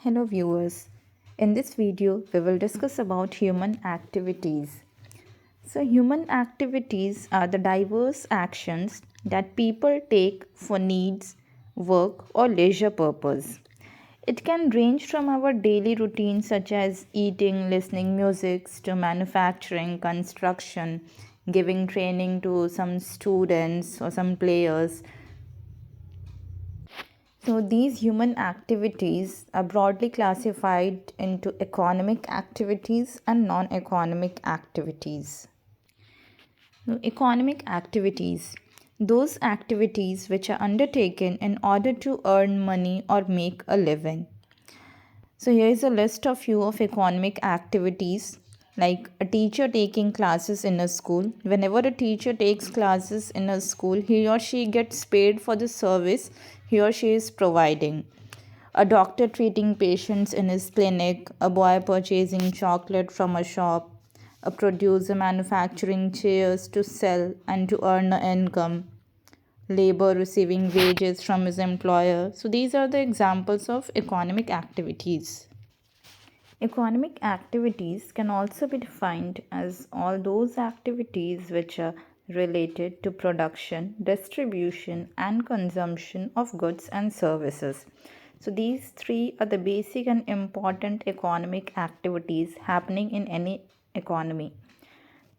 Hello viewers. In this video, we will discuss about human activities. So human activities are the diverse actions that people take for needs, work or leisure purpose. It can range from our daily routines such as eating, listening music to manufacturing, construction, giving training to some students or some players. So, these human activities are broadly classified into economic activities and non economic activities. Now, economic activities, those activities which are undertaken in order to earn money or make a living. So here is a list of few of economic activities like a teacher taking classes in a school. Whenever a teacher takes classes in a school, he or she gets paid for the service he or she is providing. A doctor treating patients in his clinic, a boy purchasing chocolate from a shop, a producer manufacturing chairs to sell and to earn an income, labor receiving wages from his employer. So these are the examples of economic activities. Economic activities can also be defined as all those activities which are related to production, distribution, and consumption of goods and services. So, these three are the basic and important economic activities happening in any economy.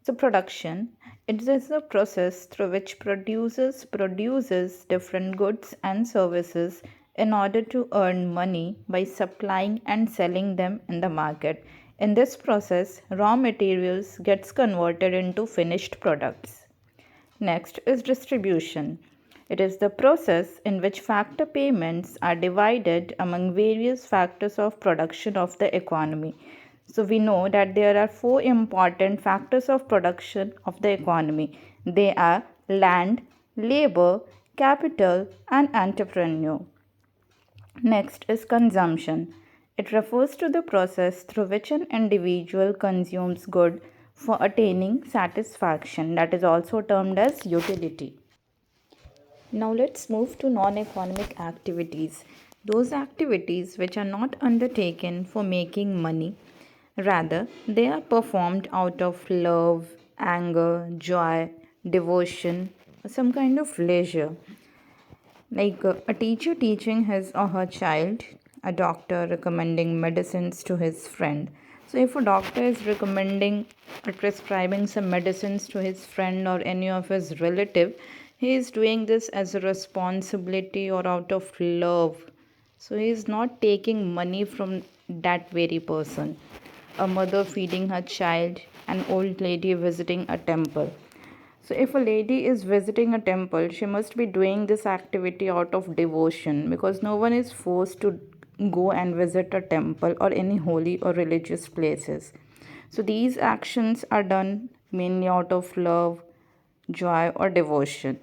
So production, it is a process through which producers produces different goods and services in order to earn money by supplying and selling them in the market. In this process, raw materials gets converted into finished products. Next is distribution. It is the process in which factor payments are divided among various factors of production of the economy. So we know that there are four important factors of production of the economy. They are land, labor, capital, and entrepreneur. Next is consumption. It refers to the process through which an individual consumes good for attaining satisfaction, that is also termed as utility. Now let's move to non-economic activities. Those activities which are not undertaken for making money, rather they are performed out of love, anger, joy, devotion, or some kind of leisure. Like a teacher teaching his or her child, a doctor recommending medicines to his friend. So, if a doctor is recommending or prescribing some medicines to his friend or any of his relative, he is doing this as a responsibility or out of love. So, he is not taking money from that very person. A mother feeding her child, an old lady visiting a temple. So, if a lady is visiting a temple, she must be doing this activity out of devotion because no one is forced to go and visit a temple or any holy or religious places. So, these actions are done mainly out of love, joy, or devotion.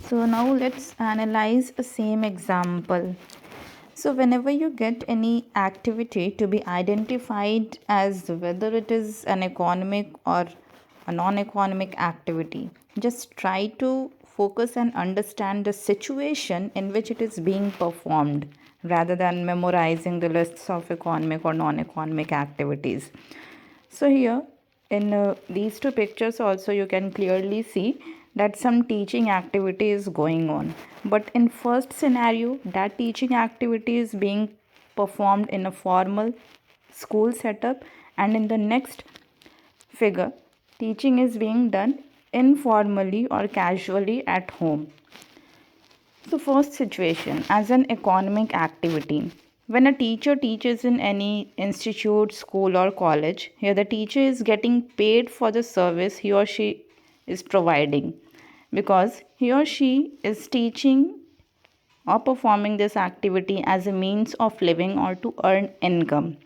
So, now let's analyze a same example. So, whenever you get any activity to be identified as whether it is an economic or a non economic activity, just try to focus and understand the situation in which it is being performed rather than memorizing the lists of economic or non economic activities. So, here in these two pictures, also you can clearly see that some teaching activity is going on. But in first scenario, that teaching activity is being performed in a formal school setup, and in the next figure, teaching is being done informally or casually at home. So, first situation as an economic activity. When a teacher teaches in any institute, school, or college, here the teacher is getting paid for the service he or she is providing because he or she is teaching or performing this activity as a means of living or to earn income.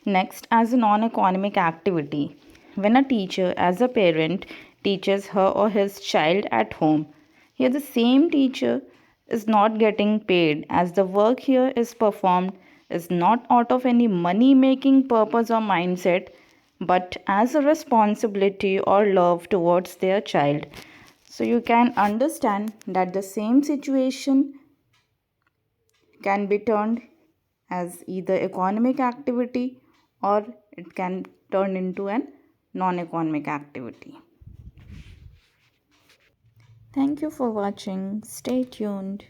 Next, as a non economic activity, when a teacher, as a parent, teaches her or his child at home, here the same teacher is not getting paid as the work here is performed is not out of any money making purpose or mindset but as a responsibility or love towards their child. So you can understand that the same situation can be turned as either economic activity or it can turn into an non-economic activity. Thank you for watching. Stay tuned.